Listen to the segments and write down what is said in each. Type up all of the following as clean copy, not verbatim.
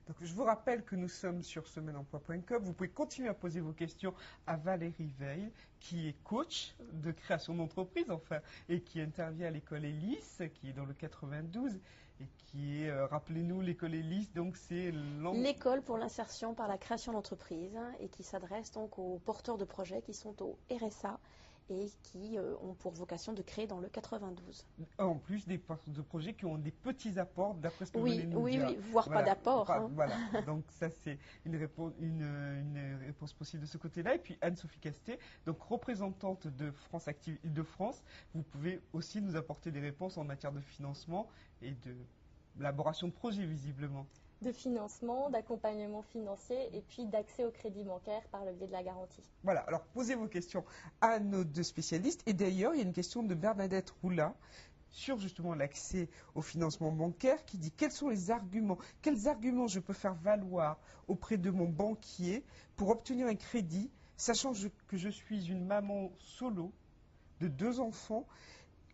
Donc, je vous rappelle que nous sommes sur semaineemploi.com. Vous pouvez continuer à poser vos questions à Valérie Veil, qui est coach de création d'entreprise, enfin, et qui intervient à l'école Hélice, qui est dans le 92, et qui est, rappelez-nous, l'école Hélice, donc c'est l'école pour l'insertion par la création d'entreprise, et qui s'adresse donc aux porteurs de projets qui sont au RSA et qui ont pour vocation de créer dans le 92. En plus des porteurs de projets qui ont des petits apports, d'après ce que vous venez de nous oui, dire. oui, voire Voilà, pas d'apport. Voilà, donc ça c'est une réponse possible de ce côté-là. Et puis Anne-Sophie Castet, donc représentante de France Active Île-de-France, vous pouvez aussi nous apporter des réponses en matière de financement et de l'élaboration de projets visiblement. De financement, d'accompagnement financier et puis d'accès au crédit bancaire par le biais de la garantie. Voilà, alors posez vos questions à nos deux spécialistes. Et d'ailleurs, il y a une question de Bernadette Roula sur justement l'accès au financement bancaire qui dit quels arguments je peux faire valoir auprès de mon banquier pour obtenir un crédit, sachant que je suis une maman solo de 2 enfants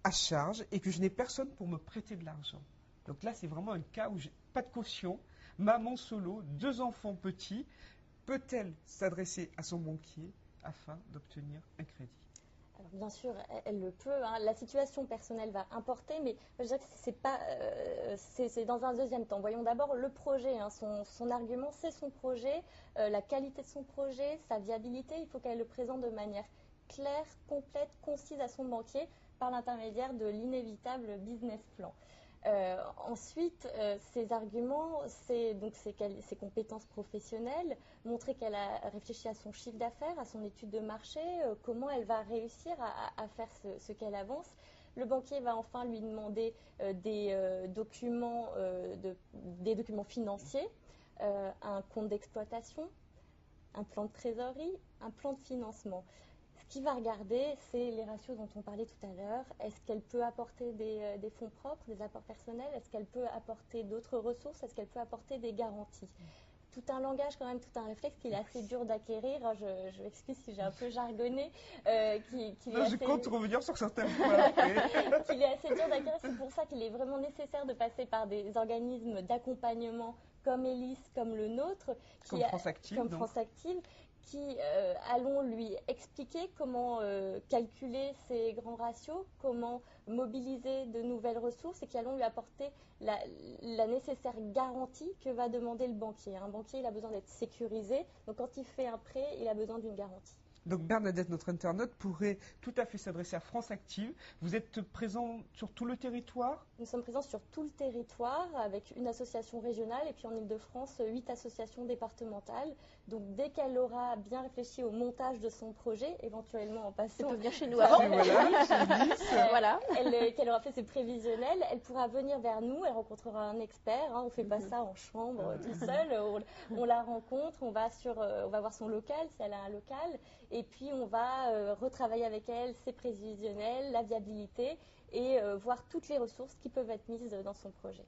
à charge et que je n'ai personne pour me prêter de l'argent. Donc là, c'est vraiment un cas où j'ai pas de caution, maman solo, 2 enfants petits, peut-elle s'adresser à son banquier afin d'obtenir un crédit? Alors, bien sûr, elle le peut. Hein. La situation personnelle va importer, mais je dirais que c'est dans un deuxième temps. Voyons d'abord le projet. Hein. Son argument, c'est son projet, la qualité de son projet, sa viabilité. Il faut qu'elle le présente de manière claire, complète, concise à son banquier par l'intermédiaire de l'inévitable business plan. Ensuite, ses arguments, c'est donc ses compétences professionnelles, montrer qu'elle a réfléchi à son chiffre d'affaires, à son étude de marché, comment elle va réussir à faire ce qu'elle avance. Le banquier va enfin lui demander des documents financiers, un compte d'exploitation, un plan de trésorerie, un plan de financement. Ce qu'il va regarder, c'est les ratios dont on parlait tout à l'heure. Est-ce qu'elle peut apporter des fonds propres, des apports personnels? Est-ce qu'elle peut apporter d'autres ressources? Est-ce qu'elle peut apporter des garanties? Tout un langage, quand même, tout un réflexe qu'il est assez dur d'acquérir. Je m'excuse si j'ai un peu jargonné. Je compte revenir sur certains points. Qu'il est assez dur d'acquérir. C'est pour ça qu'il est vraiment nécessaire de passer par des organismes d'accompagnement comme Hélice, comme le nôtre. Comme France Active. Qui allons lui expliquer comment calculer ces grands ratios, comment mobiliser de nouvelles ressources et qui allons lui apporter la nécessaire garantie que va demander le banquier. Un banquier, il a besoin d'être sécurisé, donc quand il fait un prêt, il a besoin d'une garantie. Donc Bernadette, notre internaute, pourrait tout à fait s'adresser à France Active. Vous êtes présent sur tout le territoire? Nous sommes présents sur tout le territoire avec une association régionale et puis en Ile-de-France, 8 associations départementales. Donc dès qu'elle aura bien réfléchi au montage de son projet, éventuellement en passant... Elle peut venir chez nous avant. Voilà. Qu'elle aura fait ses prévisionnels, elle pourra venir vers nous, elle rencontrera un expert. Hein, on ne fait pas ça en chambre tout seul. On la rencontre, on va voir son local, si elle a un local. Et puis, on va retravailler avec elle ses prévisionnels, la viabilité et voir toutes les ressources qui peuvent être mises dans son projet.